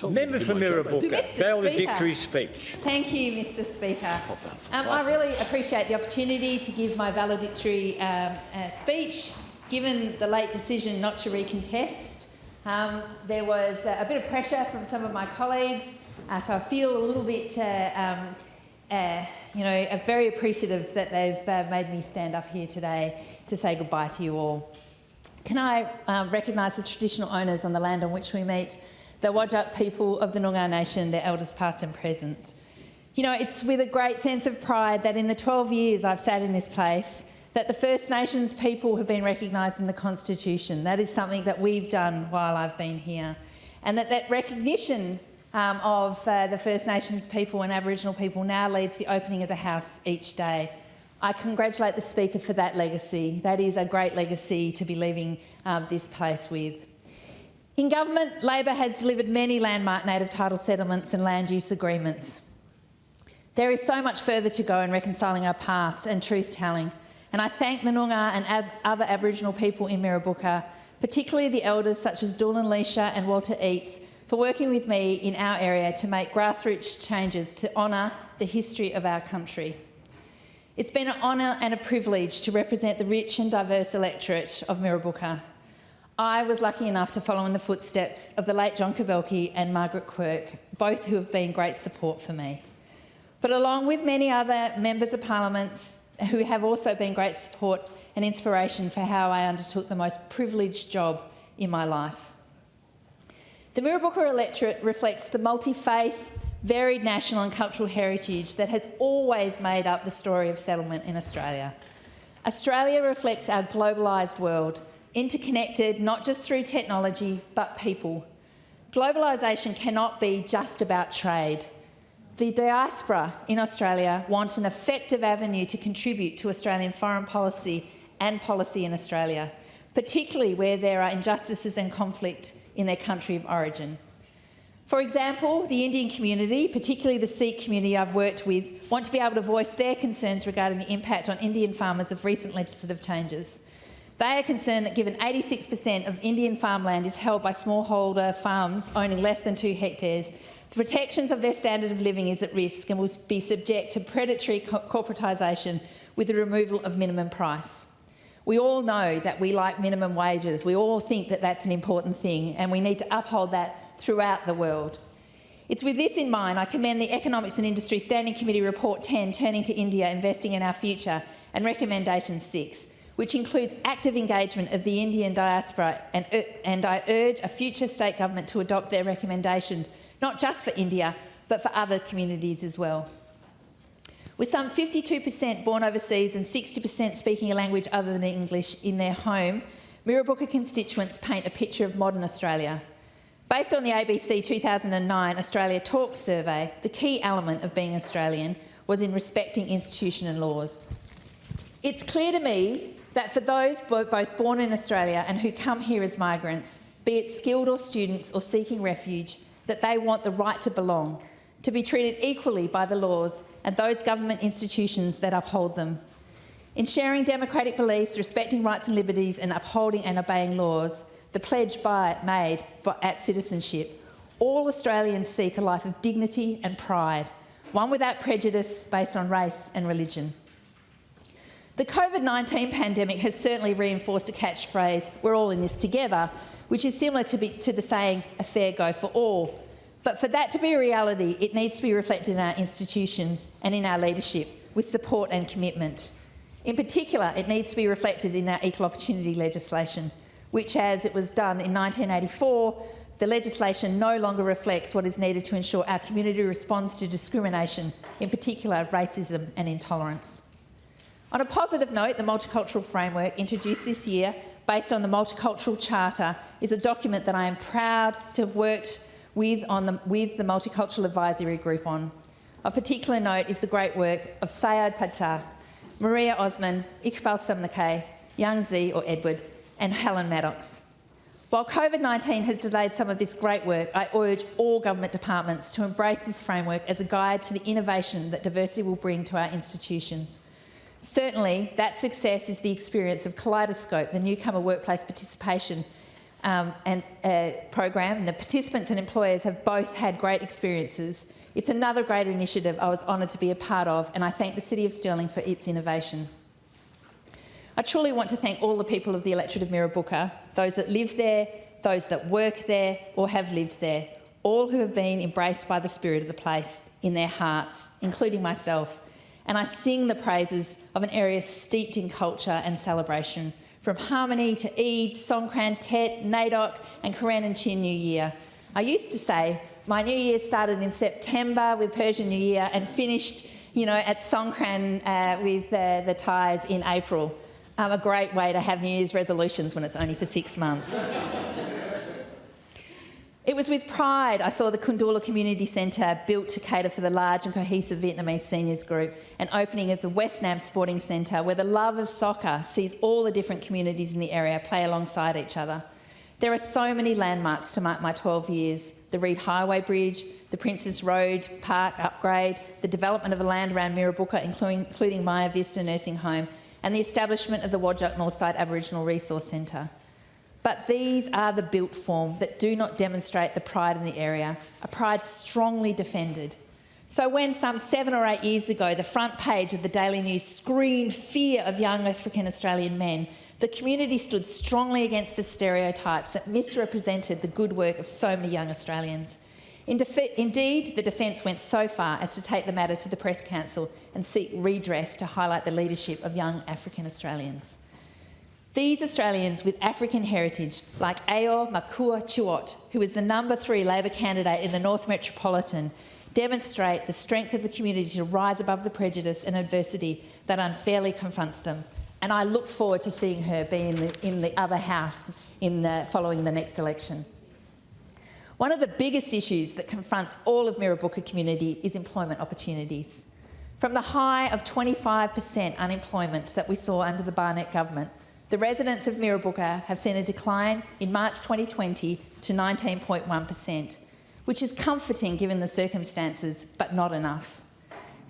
Member for Mirrabooka, valedictory speech. Thank you, Mr Speaker. I really appreciate the opportunity to give my valedictory speech, given the late decision not to recontest. There was a bit of pressure from some of my colleagues, so I feel a little bit, very appreciative that they've made me stand up here today to say goodbye to you all. Can I recognise the traditional owners on the land on which we meet, the Whadjuk people of the Noongar Nation, their elders past and present. You know, it's with a great sense of pride that in the 12 years I've sat in this place, that the First Nations people have been recognised in the Constitution. That is something that we've done while I've been here. And that recognition of the First Nations people and Aboriginal people now leads the opening of the House each day. I congratulate the Speaker for that legacy. That is a great legacy to be leaving this place with. In government, Labor has delivered many landmark native title settlements and land use agreements. There is so much further to go in reconciling our past and truth-telling, and I thank the Noongar and other Aboriginal people in Mirrabooka, particularly the elders such as Doolan Leisha and Walter Eates, for working with me in our area to make grassroots changes to honour the history of our country. It's been an honour and a privilege to represent the rich and diverse electorate of Mirrabooka. I was lucky enough to follow in the footsteps of the late John Kabelke and Margaret Quirk, both who have been great support for me. But along with many other members of Parliament who have also been great support and inspiration for how I undertook the most privileged job in my life. The Mirrabooka electorate reflects the multi-faith, varied national and cultural heritage that has always made up the story of settlement in Australia. Australia reflects our globalised world, interconnected not just through technology but people. Globalisation cannot be just about trade. The diaspora in Australia want an effective avenue to contribute to Australian foreign policy and policy in Australia, particularly where there are injustices and conflict in their country of origin. For example, the Indian community, particularly the Sikh community I've worked with, want to be able to voice their concerns regarding the impact on Indian farmers of recent legislative changes. They are concerned that given 86% of Indian farmland is held by smallholder farms owning less than 2 hectares, the protections of their standard of living is at risk and will be subject to predatory corporatisation with the removal of minimum price. We all know that we like minimum wages. We all think that that's an important thing, and we need to uphold that throughout the world. It's with this in mind I commend the Economics and Industry Standing Committee Report 10, Turning to India, Investing in Our Future, and Recommendation 6, which includes active engagement of the Indian diaspora, and I urge a future state government to adopt their recommendations, not just for India, but for other communities as well. With some 52% born overseas and 60% speaking a language other than English in their home, Mirrabooka constituents paint a picture of modern Australia. Based on the ABC 2009 Australia Talks survey, the key element of being Australian was in respecting institutions and laws. It's clear to me that for those both born in Australia and who come here as migrants, be it skilled or students or seeking refuge, that they want the right to belong, to be treated equally by the laws and those government institutions that uphold them. In sharing democratic beliefs, respecting rights and liberties and upholding and obeying laws, the pledge made at citizenship, all Australians seek a life of dignity and pride, one without prejudice based on race and religion. The COVID-19 pandemic has certainly reinforced a catchphrase, "we're all in this together," which is similar to the saying, "a fair go for all." But for that to be a reality, it needs to be reflected in our institutions and in our leadership with support and commitment. In particular, it needs to be reflected in our equal opportunity legislation, which, as it was done in 1984, the legislation no longer reflects what is needed to ensure our community responds to discrimination, in particular racism and intolerance. On a positive note, the Multicultural Framework, introduced this year based on the Multicultural Charter, is a document that I am proud to have worked with the Multicultural Advisory Group on. Of particular note is the great work of Sayed Pachar, Maria Osman, Iqbal Samnakay, Young Z or Edward, and Helen Maddox. While COVID-19 has delayed some of this great work, I urge all government departments to embrace this framework as a guide to the innovation that diversity will bring to our institutions. Certainly, that success is the experience of Kaleidoscope, the newcomer workplace participation program, and the participants and employers have both had great experiences. It's another great initiative I was honoured to be a part of, and I thank the City of Stirling for its innovation. I truly want to thank all the people of the electorate of Mirrabooka, those that live there, those that work there or have lived there, all who have been embraced by the spirit of the place in their hearts, including myself. And I sing the praises of an area steeped in culture and celebration, from harmony to Eid, Songkran, Tet, Nadok and Karen and Chin New Year. I used to say my New Year started in September with Persian New Year and finished, at Songkran with the Thais in April. A great way to have New Year's resolutions when it's only for 6 months. It was with pride I saw the Kundula Community Centre built to cater for the large and cohesive Vietnamese seniors group, and opening of the West Nam Sporting Centre, where the love of soccer sees all the different communities in the area play alongside each other. There are so many landmarks to mark my 12 years: the Reed Highway Bridge, the Princess Road Park upgrade, the development of the land around Mirrabooka, including Maya Vista Nursing Home, and the establishment of the Wodjuk Northside Aboriginal Resource Centre. But these are the built form that do not demonstrate the pride in the area, a pride strongly defended. So when some 7 or 8 years ago the front page of the Daily News screamed fear of young African Australian men, the community stood strongly against the stereotypes that misrepresented the good work of so many young Australians. Indeed, the defence went so far as to take the matter to the Press Council and seek redress to highlight the leadership of young African Australians. These Australians with African heritage, like Ayo Makua Chuot, who is the number 3 Labor candidate in the North Metropolitan, demonstrate the strength of the community to rise above the prejudice and adversity that unfairly confronts them. And I look forward to seeing her be in the other house following the next election. One of the biggest issues that confronts all of Mirrabooka community is employment opportunities. From the high of 25% unemployment that we saw under the Barnett government, the residents of Mirrabooka have seen a decline in March 2020 to 19.1%, which is comforting given the circumstances, but not enough.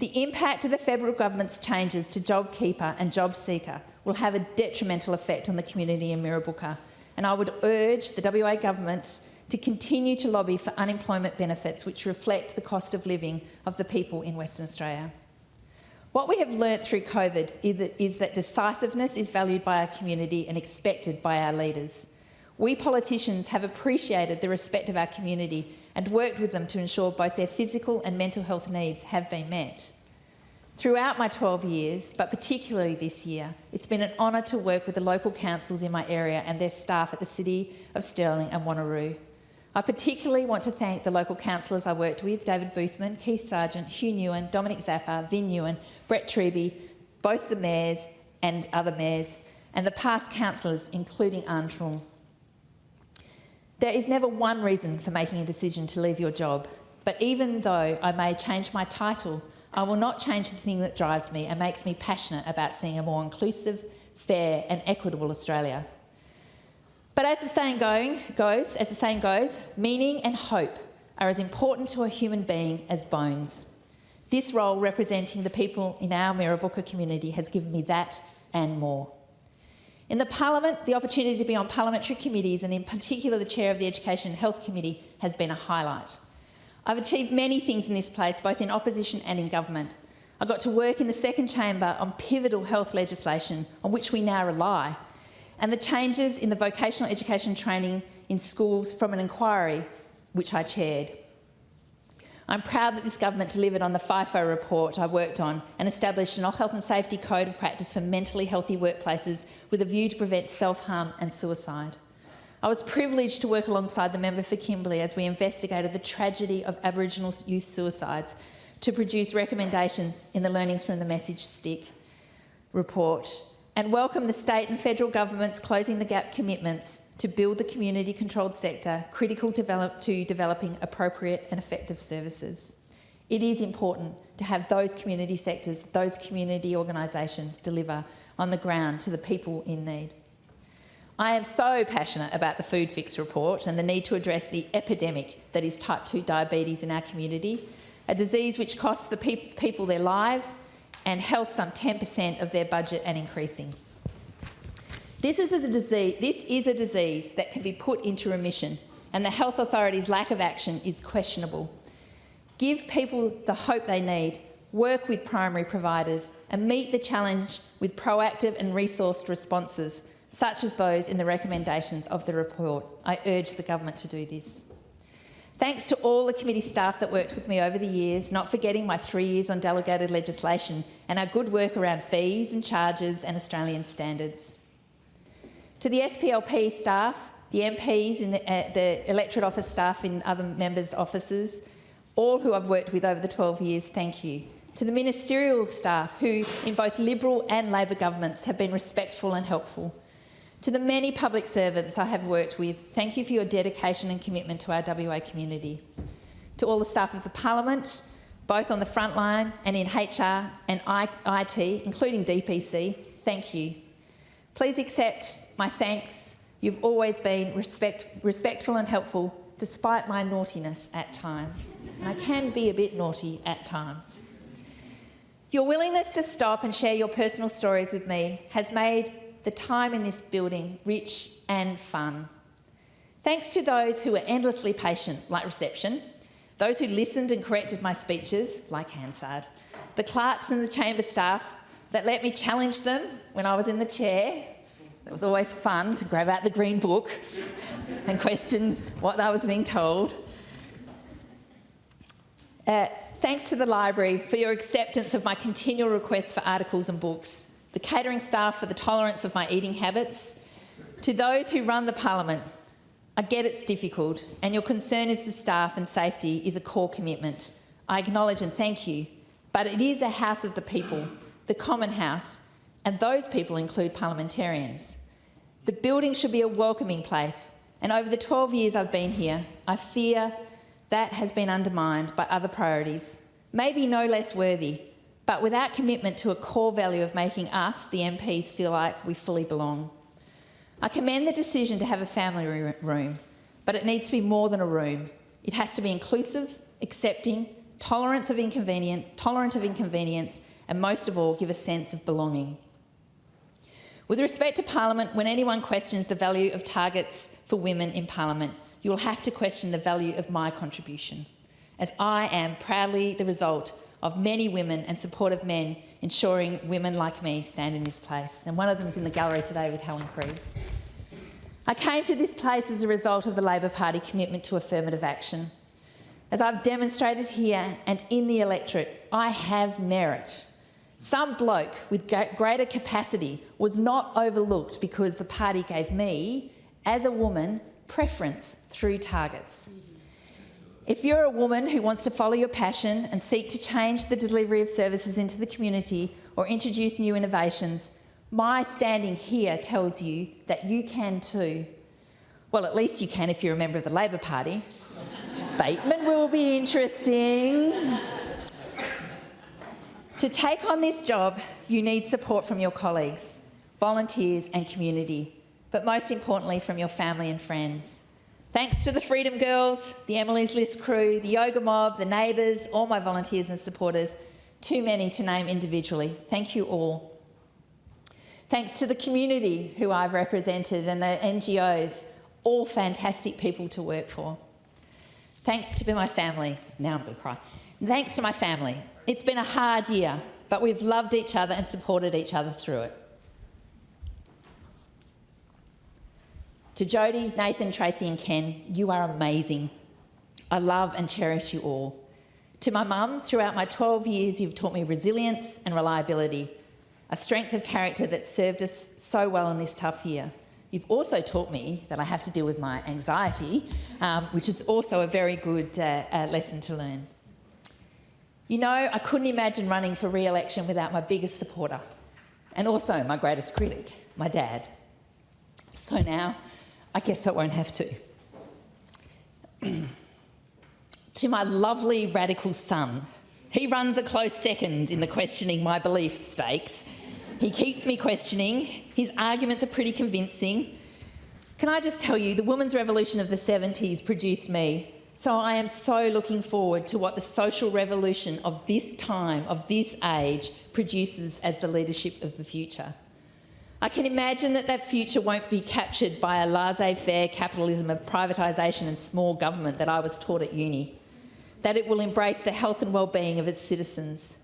The impact of the federal government's changes to JobKeeper and JobSeeker will have a detrimental effect on the community in Mirrabooka, and I would urge the WA government to continue to lobby for unemployment benefits which reflect the cost of living of the people in Western Australia. What we have learnt through COVID is that decisiveness is valued by our community and expected by our leaders. We politicians have appreciated the respect of our community and worked with them to ensure both their physical and mental health needs have been met. Throughout my 12 years, but particularly this year, it's been an honour to work with the local councils in my area and their staff at the City of Stirling and Wanneroo. I particularly want to thank the local councillors I worked with, David Boothman, Keith Sargent, Hugh Newen, Dominic Zappa, Vin Newen, Brett Treby, both the mayors and other mayors, and the past councillors, including Ann Trung. There is never one reason for making a decision to leave your job, but even though I may change my title, I will not change the thing that drives me and makes me passionate about seeing a more inclusive, fair and equitable Australia. But as the saying goes, meaning and hope are as important to a human being as bones. This role representing the people in our Mirrabooka community has given me that and more. In the Parliament, the opportunity to be on parliamentary committees, and in particular the chair of the Education and Health Committee, has been a highlight. I've achieved many things in this place, both in opposition and in government. I got to work in the second chamber on pivotal health legislation on which we now rely, and the changes in the vocational education training in schools from an inquiry which I chaired. I'm proud that this government delivered on the FIFO report I worked on and established an health and safety code of practice for mentally healthy workplaces with a view to prevent self-harm and suicide. I was privileged to work alongside the member for Kimberley as we investigated the tragedy of Aboriginal youth suicides to produce recommendations in the Learnings from the Message Stick report, and welcome the state and federal government's closing the gap commitments to build the community-controlled sector critical to developing appropriate and effective services. It is important to have those community sectors, those community organisations deliver on the ground to the people in need. I am so passionate about the Food Fix report and the need to address the epidemic that is type 2 diabetes in our community, a disease which costs the people their lives and health some 10% of their budget and increasing. This is a disease that can be put into remission, and the health authorities' lack of action is questionable. Give people the hope they need, work with primary providers, and meet the challenge with proactive and resourced responses, such as those in the recommendations of the report. I urge the government to do this. Thanks to all the committee staff that worked with me over the years, not forgetting my 3 years on delegated legislation and our good work around fees and charges and Australian standards. To the SPLP staff, the MPs in the electorate office staff in other members' offices, all who I've worked with over the 12 years, thank you. To the ministerial staff who, in both Liberal and Labor governments, have been respectful and helpful. To the many public servants I have worked with, thank you for your dedication and commitment to our WA community. To all the staff of the Parliament, both on the front line and in HR and IT, including DPC, thank you. Please accept my thanks. You've always been respectful and helpful, despite my naughtiness at times. And I can be a bit naughty at times. Your willingness to stop and share your personal stories with me has made the time in this building rich and fun. Thanks to those who were endlessly patient, like reception, those who listened and corrected my speeches, like Hansard, the clerks and the chamber staff that let me challenge them when I was in the chair. It was always fun to grab out the green book and question what I was being told. Thanks to the library for your acceptance of my continual requests for articles and books, the catering staff for the tolerance of my eating habits. To those who run the Parliament, I get it's difficult, and your concern is the staff and safety is a core commitment. I acknowledge and thank you, but it is a house of the people, the common house, and those people include parliamentarians. The building should be a welcoming place, and over the 12 years I've been here, I fear that has been undermined by other priorities, maybe no less worthy, but without commitment to a core value of making us, the MPs, feel like we fully belong. I commend the decision to have a family room, but it needs to be more than a room. It has to be inclusive, accepting, tolerant of inconvenience, and most of all, give a sense of belonging. With respect to Parliament, when anyone questions the value of targets for women in Parliament, you will have to question the value of my contribution, as I am proudly the result of many women and supportive men ensuring women like me stand in this place. And one of them is in the gallery today with Helen Creed. I came to this place as a result of the Labor Party commitment to affirmative action. As I've demonstrated here and in the electorate, I have merit. Some bloke with greater capacity was not overlooked because the party gave me, as a woman, preference through targets. If you're a woman who wants to follow your passion and seek to change the delivery of services into the community or introduce new innovations, my standing here tells you that you can too. Well, at least you can if you're a member of the Labor Party. Bateman will be interesting. To take on this job, you need support from your colleagues, volunteers and community, but most importantly from your family and friends. Thanks to the Freedom Girls, the Emily's List crew, the Yoga Mob, the neighbours, all my volunteers and supporters, too many to name individually. Thank you all. Thanks to the community who I've represented and the NGOs, all fantastic people to work for. Thanks to my family. Now I'm going to cry. Thanks to my family. It's been a hard year, but we've loved each other and supported each other through it. To Jodie, Nathan, Tracy and Ken, you are amazing. I love and cherish you all. To my mum, throughout my 12 years, you've taught me resilience and reliability, a strength of character that served us so well in this tough year. You've also taught me that I have to deal with my anxiety, which is also a very good lesson to learn. You know, I couldn't imagine running for re-election without my biggest supporter and also my greatest critic, my dad. So now, I guess I won't have to. To my lovely radical son, he runs a close second in the questioning my beliefs stakes. He keeps me questioning. His arguments are pretty convincing. Can I just tell you, the women's revolution of the 70s produced me. So I am so looking forward to what the social revolution of this time, of this age, produces as the leadership of the future. I can imagine that future won't be captured by a laissez-faire capitalism of privatisation and small government that I was taught at uni, that it will embrace the health and well-being of its citizens.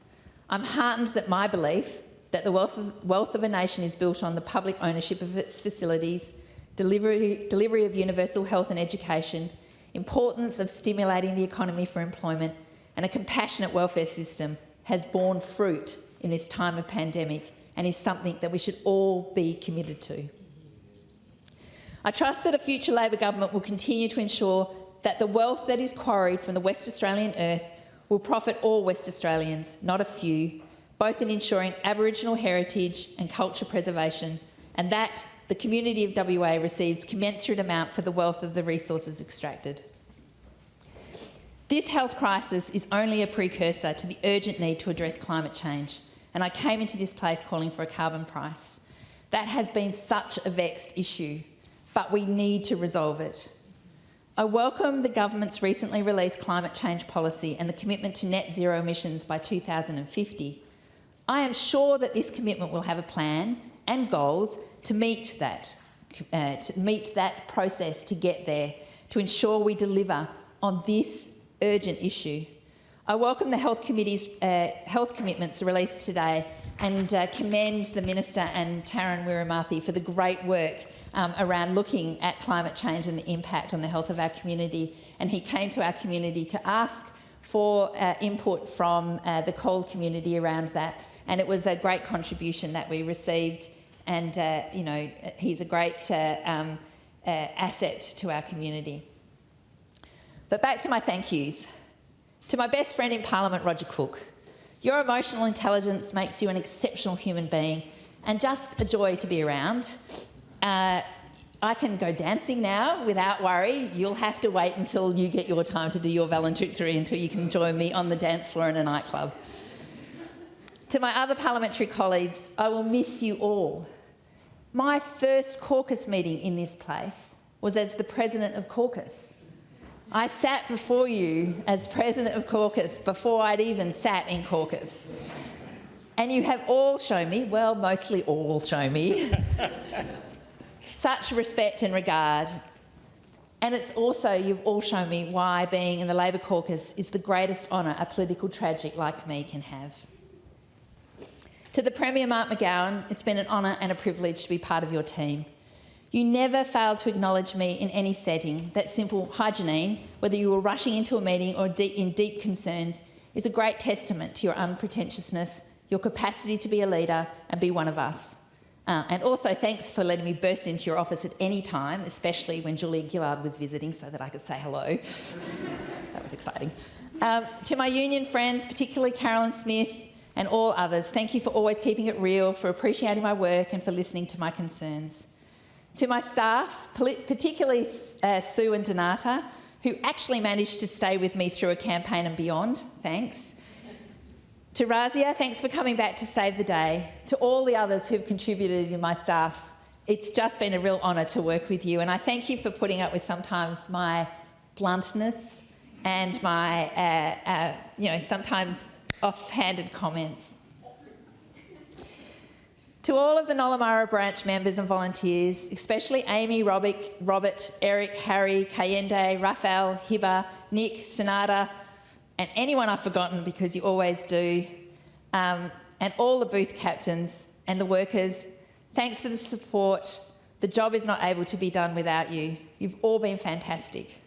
I'm heartened that my belief that the wealth of a nation is built on the public ownership of its facilities, delivery of universal health and education, importance of stimulating the economy for employment, and a compassionate welfare system has borne fruit in this time of pandemic and is something that we should all be committed to. I trust that a future Labor government will continue to ensure that the wealth that is quarried from the West Australian earth will profit all West Australians, not a few, both in ensuring Aboriginal heritage and culture preservation, and that the community of WA receives commensurate amount for the wealth of the resources extracted. This health crisis is only a precursor to the urgent need to address climate change, and I came into this place calling for a carbon price. That has been such a vexed issue, but we need to resolve it. I welcome the government's recently released climate change policy and the commitment to net zero emissions by 2050. I am sure that this commitment will have a plan and goals to meet that process to get there, to ensure we deliver on this urgent issue. I welcome the Health Committee's health commitments released today and commend the Minister and Taryn Wiramathi for the great work around looking at climate change and the impact on the health of our community. And he came to our community to ask for input from the cold community around that. And it was a great contribution that we received. And, he's a great asset to our community. But back to my thank yous. To my best friend in Parliament, Roger Cook, your emotional intelligence makes you an exceptional human being and just a joy to be around. I can go dancing now without worry. You'll have to wait until you get your time to do your valedictory until you can join me on the dance floor in a nightclub. To my other parliamentary colleagues, I will miss you all. My first caucus meeting in this place was as the President of Caucus. I sat before you as President of Caucus before I'd even sat in caucus. And you have all shown me, well, mostly all shown me, such respect and regard. And it's also, you've all shown me why being in the Labor caucus is the greatest honour a political tragic like me can have. To the Premier Mark McGowan, it's been an honour and a privilege to be part of your team. You never failed to acknowledge me in any setting. That simple "Hi Janine," whether you were rushing into a meeting or in deep concerns, is a great testament to your unpretentiousness, your capacity to be a leader and be one of us. And also thanks for letting me burst into your office at any time, especially when Julia Gillard was visiting so that I could say hello. That was exciting. To my union friends, particularly Carolyn Smith and all others, thank you for always keeping it real, for appreciating my work and for listening to my concerns. To my staff, particularly Sue and Donata, who actually managed to stay with me through a campaign and beyond, thanks. To Razia, thanks for coming back to save the day. To all the others who've contributed in my staff, it's just been a real honour to work with you, and I thank you for putting up with sometimes my bluntness and my, sometimes off-handed comments. To all of the Nollamara branch members and volunteers, especially Amy, Robert, Eric, Harry, Kayende, Raphael, Hiba, Nick, Sonata, and anyone I've forgotten because you always do, and all the booth captains and the workers, thanks for the support. The job is not able to be done without you. You've all been fantastic.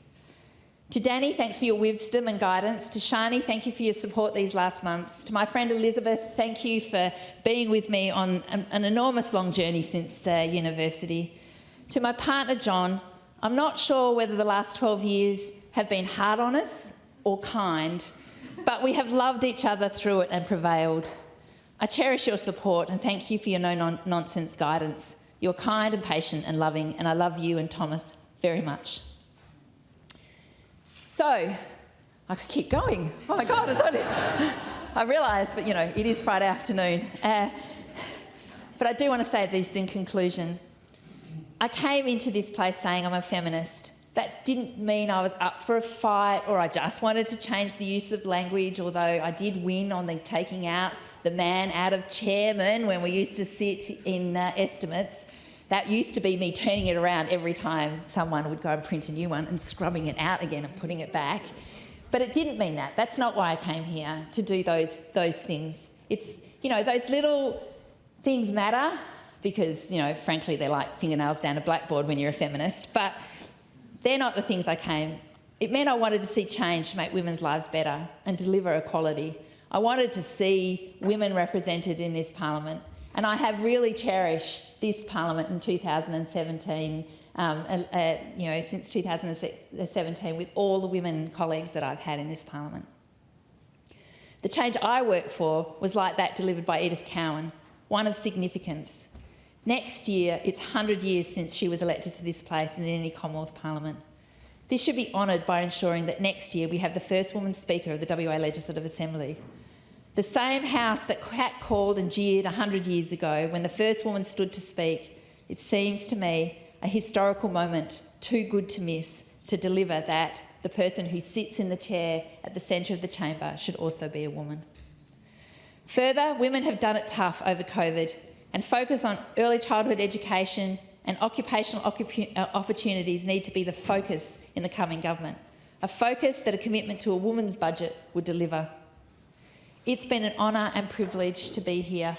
To Danny, thanks for your wisdom and guidance. To Shani, thank you for your support these last months. To my friend Elizabeth, thank you for being with me on an enormous long journey since university. To my partner John, I'm not sure whether the last 12 years have been hard on us or kind, but we have loved each other through it and prevailed. I cherish your support and thank you for your no-nonsense guidance. You're kind and patient and loving, and I love you and Thomas very much. So, I could keep going. Oh my God, it's only... I realise, but it is Friday afternoon. But I do want to say this in conclusion. I came into this place saying I'm a feminist, That didn't mean I was up for a fight or I just wanted to change the use of language, although I did win on the taking out the man out of chairman when we used to sit in estimates. That used to be me turning it around every time someone would go and print a new one and scrubbing it out again and putting it back. But it didn't mean that. That's not why I came here, to do those things. It's, those little things matter because, frankly, they're like fingernails down a blackboard when you're a feminist, but they're not the things I came. It meant I wanted to see change to make women's lives better and deliver equality. I wanted to see women represented in this parliament, and I have really cherished this parliament in 2017, since 2017, with all the women colleagues that I've had in this parliament. The change I worked for was like that delivered by Edith Cowan, one of significance. Next year, it's 100 years since she was elected to this place in any Commonwealth Parliament. This should be honoured by ensuring that next year we have the first woman Speaker of the WA Legislative Assembly. The same house that catcalled and jeered 100 years ago when the first woman stood to speak, it seems to me a historical moment too good to miss to deliver that the person who sits in the chair at the centre of the chamber should also be a woman. Further, women have done it tough over COVID, and focus on early childhood education and occupational opportunities need to be the focus in the coming government, a focus that a commitment to a woman's budget would deliver. It's been an honour and privilege to be here.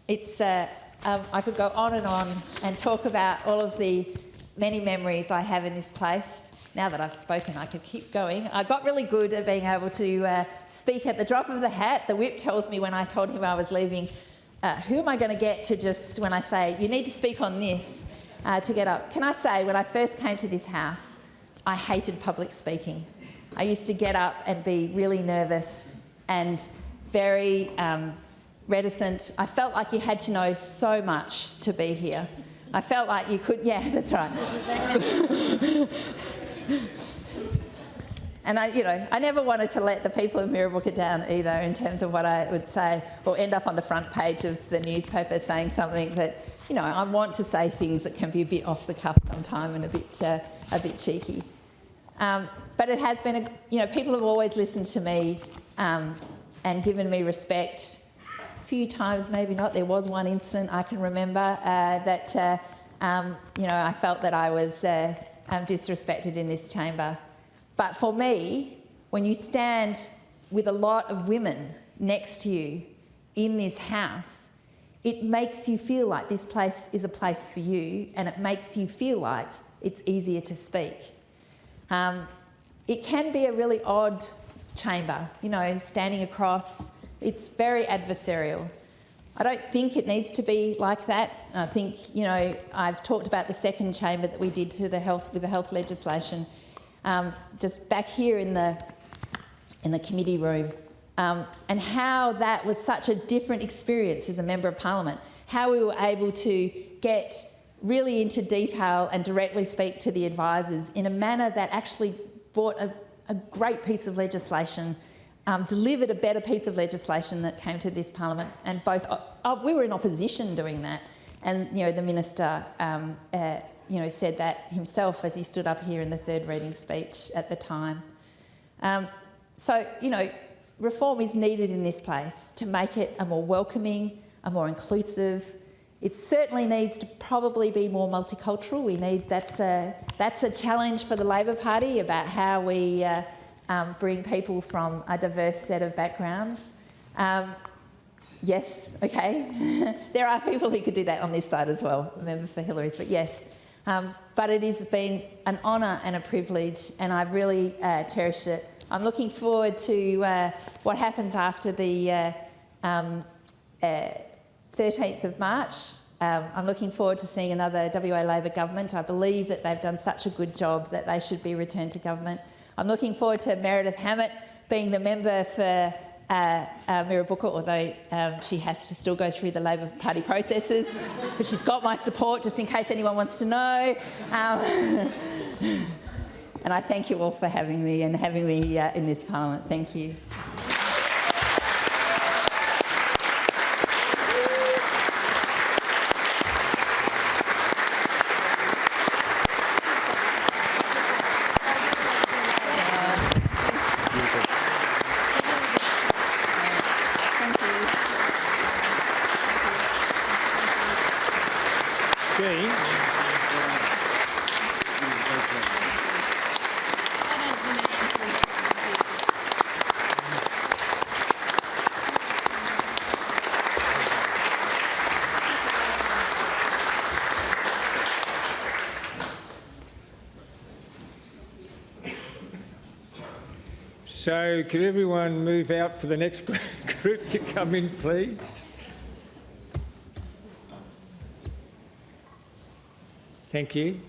I could go on and talk about all of the many memories I have in this place. Now that I've spoken, I could keep going. I got really good at being able to speak at the drop of the hat. The whip tells me when I told him I was leaving, who am I going to get to just, when I say, you need to speak on this, to get up. Can I say, when I first came to this house, I hated public speaking. I used to get up and be really nervous and very reticent. I felt like you had to know so much to be here. I felt like you could, yeah, that's right. And I never wanted to let the people of Mirrabooka down either in terms of what I would say, or end up on the front page of the newspaper saying something that, I want to say things that can be a bit off the cuff sometime and a bit cheeky. But it has been, people have always listened to me and given me respect. A few times, maybe not. There was one incident I can remember that, I felt that I was disrespected in this chamber. But for me, when you stand with a lot of women next to you in this house, it makes you feel like this place is a place for you, and it makes you feel like it's easier to speak. It can be a really odd chamber, standing across. It's very adversarial. I don't think it needs to be like that. I think, I've talked about the second chamber that we did with the health legislation. Just back here in the committee room, and how that was such a different experience as a Member of Parliament, how we were able to get really into detail and directly speak to the advisors in a manner that actually brought a great piece of legislation, delivered a better piece of legislation that came to this Parliament, and we were in opposition doing that, and the Minister said that himself as he stood up here in the third reading speech at the time. Reform is needed in this place to make it a more welcoming, a more inclusive. It certainly needs to probably be more multicultural. That's a challenge for the Labor Party about how we bring people from a diverse set of backgrounds. Yes, okay. There are people who could do that on this side as well, remember, for Hillary's, but yes. But it has been an honour and a privilege, and I've really cherished it. I'm looking forward to what happens after the 13th of March. I'm looking forward to seeing another WA Labor government. I believe that they've done such a good job that they should be returned to government. I'm looking forward to Meredith Hammett being the member for Mirrabooka, although she has to still go through the Labor Party processes, but she's got my support just in case anyone wants to know. And I thank you all for having me in this Parliament. Thank you. So could everyone move out for the next group to come in, please? Thank you.